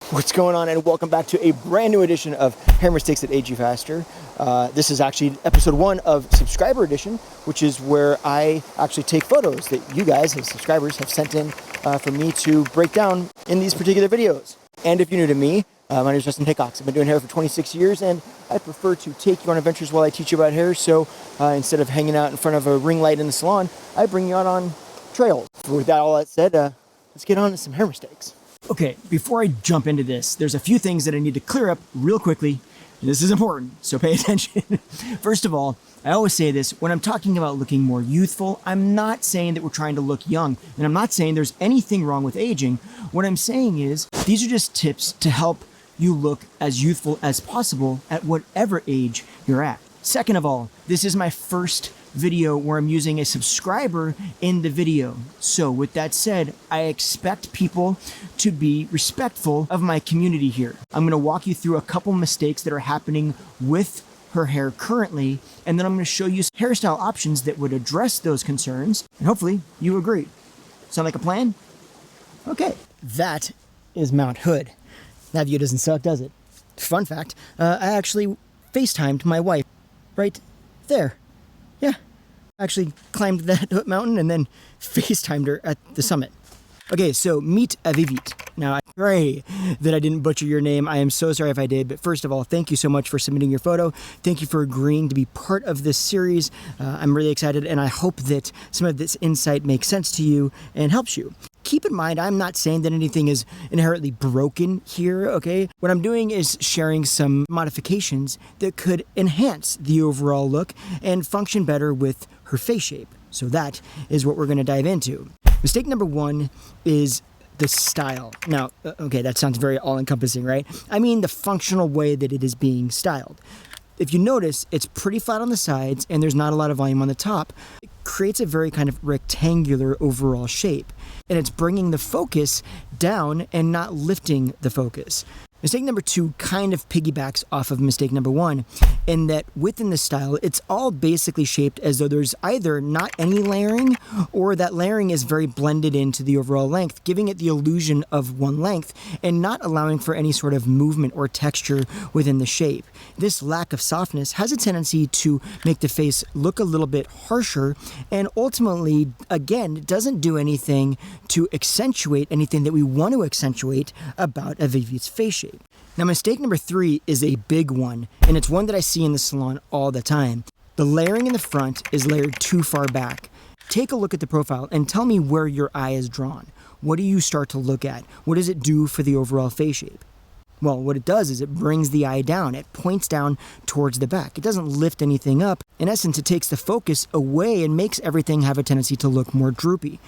What's going on, and welcome back to a brand new edition of Hair Mistakes that Age You Faster. This is actually episode 1 of Subscriber Edition, which is where I actually take photos that you guys, as subscribers, have sent in for me to break down in these particular videos. And if you're new to me, my name is Justin Hickox. I've been doing hair for 26 years, and I prefer to take you on adventures while I teach you about hair. So instead of hanging out in front of a ring light in the salon, I bring you out on trails. With all that said, let's get on to some hair mistakes. Okay, before I jump into this, there's a few things that I need to clear up real quickly. This is important, so pay attention. First of all, I always say this, when I'm talking about looking more youthful, I'm not saying that we're trying to look young, and I'm not saying there's anything wrong with aging. What I'm saying is, these are just tips to help you look as youthful as possible at whatever age you're at. Second of all, this is my first video where I'm using a subscriber in the video. So with that said, I expect people to be respectful of my community here. I'm going to walk you through a couple mistakes that are happening with her hair currently, and then I'm going to show you hairstyle options that would address those concerns, and hopefully you agree. Sound like a plan? Okay. That is Mount Hood. That view doesn't suck, does it? Fun fact, I actually FaceTimed my wife right there. Yeah, I actually climbed that mountain and then FaceTimed her at the summit. Okay, so meet Avivit. Now, I pray that I didn't butcher your name. I am so sorry if I did, but first of all, thank you so much for submitting your photo. Thank you for agreeing to be part of this series. I'm really excited, and I hope that some of this insight makes sense to you and helps you. Keep in mind, I'm not saying that anything is inherently broken here, okay? What I'm doing is sharing some modifications that could enhance the overall look and function better with her face shape. So that is what we're going to dive into. Mistake number 1 is the style. Now, okay, that sounds very all-encompassing, right? I mean the functional way that it is being styled. If you notice, it's pretty flat on the sides and there's not a lot of volume on the top. It creates a very kind of rectangular overall shape, and it's bringing the focus down and not lifting the focus. Mistake number 2 kind of piggybacks off of mistake number 1 in that within the style, it's all basically shaped as though there's either not any layering or that layering is very blended into the overall length, giving it the illusion of one length and not allowing for any sort of movement or texture within the shape. This lack of softness has a tendency to make the face look a little bit harsher, and ultimately, again, it doesn't do anything to accentuate anything that we want to accentuate about Avivit's face shape. Now, mistake number 3 is a big one, and it's one that I see in the salon all the time. The layering in the front is layered too far back. Take a look at the profile and tell me where your eye is drawn. What do you start to look at? What does it do for the overall face shape? Well, what it does is it brings the eye down. It points down towards the back. It doesn't lift anything up. In essence, it takes the focus away and makes everything have a tendency to look more droopy.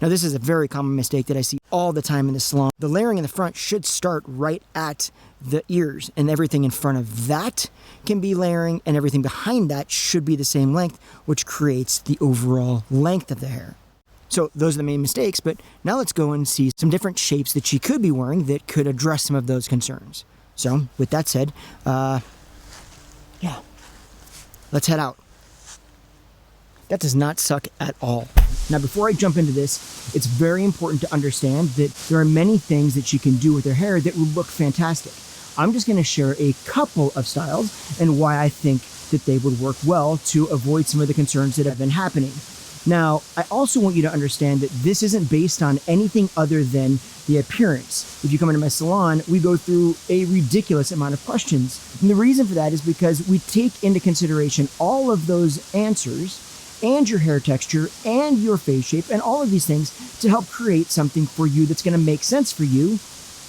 Now, this is a very common mistake that I see all the time in the salon. The layering in the front should start right at the ears, and everything in front of that can be layering, and everything behind that should be the same length, which creates the overall length of the hair. So those are the main mistakes, but now let's go and see some different shapes that she could be wearing that could address some of those concerns. So with that said, let's head out. That does not suck at all. Now, before I jump into this, it's very important to understand that there are many things that she can do with her hair that will look fantastic. I'm just going to share a couple of styles and why I think that they would work well to avoid some of the concerns that have been happening. Now, I also want you to understand that this isn't based on anything other than the appearance. If you come into my salon, we go through a ridiculous amount of questions. And the reason for that is because we take into consideration all of those answers and your hair texture and your face shape and all of these things to help create something for you that's going to make sense for you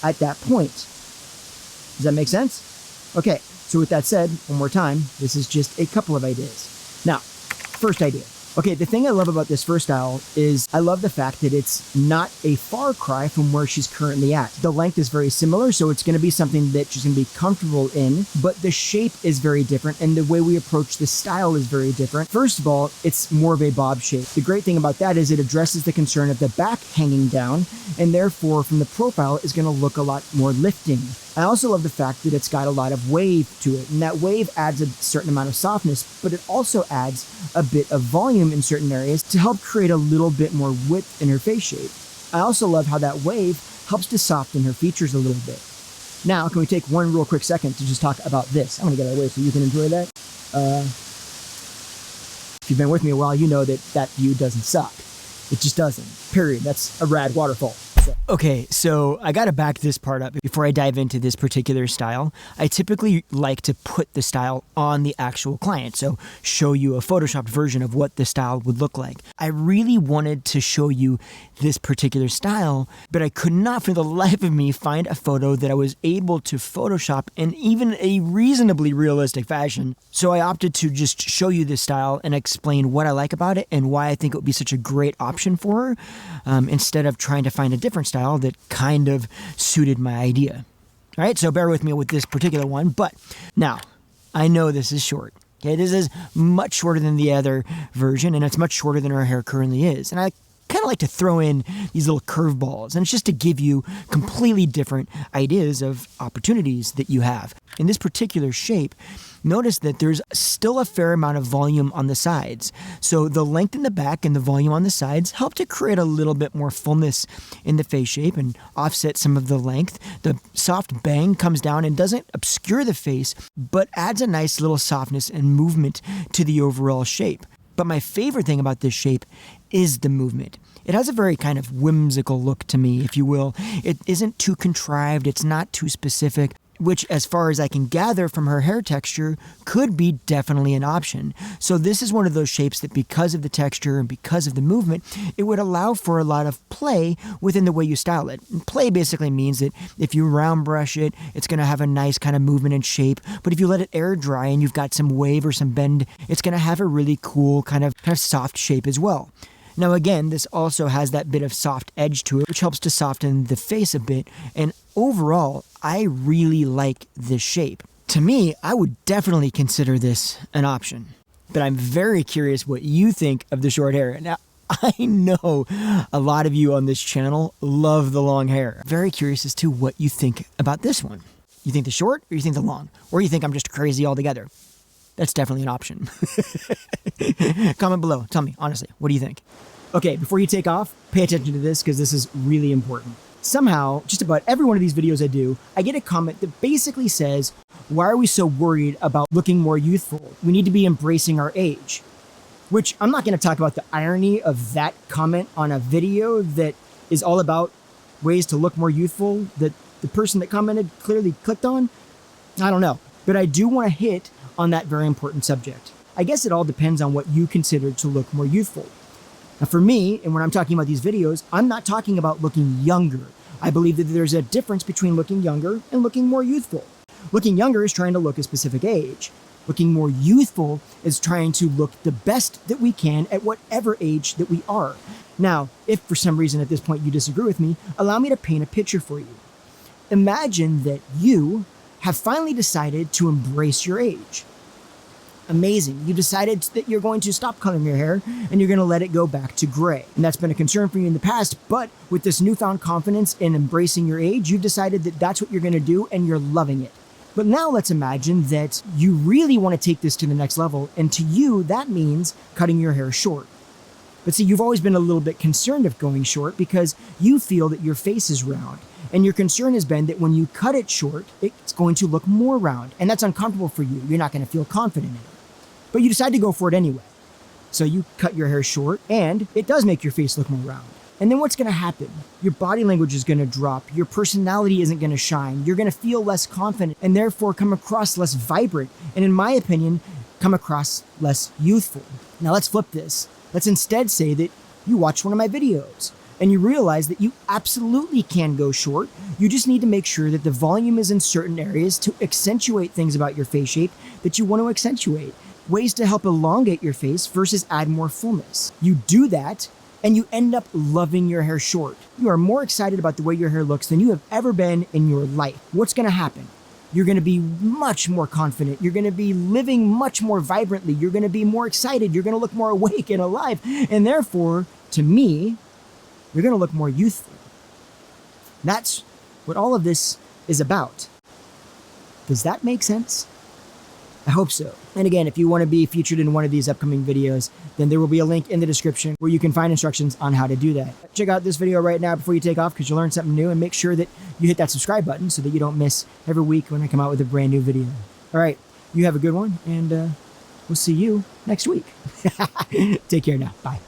at that point. Does that make sense? Okay, so with that said, one more time, this is just a couple of ideas. Now, first idea. Okay, the thing I love about this first style is I love the fact that it's not a far cry from where she's currently at. The length is very similar, so it's going to be something that she's going to be comfortable in, but the shape is very different, and the way we approach the style is very different. First of all, it's more of a bob shape. The great thing about that is it addresses the concern of the back hanging down, and therefore, from the profile, is going to look a lot more lifting. I also love the fact that it's got a lot of wave to it, and that wave adds a certain amount of softness, but it also adds a bit of volume in certain areas to help create a little bit more width in her face shape. I also love how that wave helps to soften her features a little bit. Now, can we take one real quick second to just talk about this? I'm going to get out of the way so you can enjoy that. If you've been with me a while, you know that that view doesn't suck. It just doesn't. Period. That's a rad waterfall. Okay, so I got to back this part up before I dive into this particular style. I typically like to put the style on the actual client, so show you a photoshopped version of what the style would look like. I really wanted to show you this particular style, but I could not for the life of me find a photo that I was able to Photoshop in even a reasonably realistic fashion. So I opted to just show you this style and explain what I like about it and why I think it would be such a great option for her, instead of trying to find a different style that kind of suited my idea. All right, so bear with me with this particular one, but now I know this is short. Okay, this is much shorter than the other version, and it's much shorter than her hair currently is. And I kind of like to throw in these little curveballs, and it's just to give you completely different ideas of opportunities that you have. In this particular shape, notice that there's still a fair amount of volume on the sides. So the length in the back and the volume on the sides help to create a little bit more fullness in the face shape and offset some of the length. The soft bang comes down and doesn't obscure the face, but adds a nice little softness and movement to the overall shape. But my favorite thing about this shape is the movement. It has a very kind of whimsical look to me, if you will. It isn't too contrived, it's not too specific, which, as far as I can gather from her hair texture, could be definitely an option. So this is one of those shapes that, because of the texture and because of the movement, it would allow for a lot of play within the way you style it. And play basically means that if you round brush it, it's going to have a nice kind of movement and shape. But if you let it air dry and you've got some wave or some bend, it's going to have a really cool kind of soft shape as well. Now again, this also has that bit of soft edge to it, which helps to soften the face a bit. And overall, I really like this shape. To me, I would definitely consider this an option. But I'm very curious what you think of the short hair. Now, I know a lot of you on this channel love the long hair. Very curious as to what you think about this one. You think the short, or you think the long? Or you think I'm just crazy altogether? That's definitely an option. Comment below. Tell me, honestly, what do you think? Okay, before you take off, pay attention to this because this is really important. Somehow, just about every one of these videos I do, I get a comment that basically says, why are we so worried about looking more youthful? We need to be embracing our age. Which, I'm not going to talk about the irony of that comment on a video that is all about ways to look more youthful that the person that commented clearly clicked on. I don't know. But I do want to hit on that very important subject. I guess it all depends on what you consider to look more youthful. Now for me, and when I'm talking about these videos, I'm not talking about looking younger. I believe that there's a difference between looking younger and looking more youthful. Looking younger is trying to look a specific age. Looking more youthful is trying to look the best that we can at whatever age that we are. Now, if for some reason at this point you disagree with me, allow me to paint a picture for you. Imagine that you have finally decided to embrace your age. Amazing. You decided that you're going to stop coloring your hair and you're going to let it go back to gray. And that's been a concern for you in the past, but with this newfound confidence in embracing your age, you've decided that that's what you're going to do and you're loving it. But now let's imagine that you really want to take this to the next level, and to you, that means cutting your hair short. But see, you've always been a little bit concerned of going short because you feel that your face is round. And your concern has been that when you cut it short, it's going to look more round. And that's uncomfortable for you. You're not going to feel confident in it. But you decide to go for it anyway. So you cut your hair short, and it does make your face look more round. And then what's going to happen? Your body language is going to drop. Your personality isn't going to shine. You're going to feel less confident and therefore come across less vibrant. And in my opinion, come across less youthful. Now let's flip this. Let's instead say that you watch one of my videos and you realize that you absolutely can go short. You just need to make sure that the volume is in certain areas to accentuate things about your face shape that you want to accentuate. Ways to help elongate your face versus add more fullness. You do that, and you end up loving your hair short. You are more excited about the way your hair looks than you have ever been in your life. What's going to happen? You're going to be much more confident. You're going to be living much more vibrantly. You're going to be more excited. You're going to look more awake and alive. And therefore, to me, you're going to look more youthful. That's what all of this is about. Does that make sense? I hope so. And again, if you want to be featured in one of these upcoming videos, then there will be a link in the description where you can find instructions on how to do that. Check out this video right now before you take off because you'll learn something new, and make sure that you hit that subscribe button so that you don't miss every week when I come out with a brand new video. All right, you have a good one, and we'll see you next week. Take care now. Bye.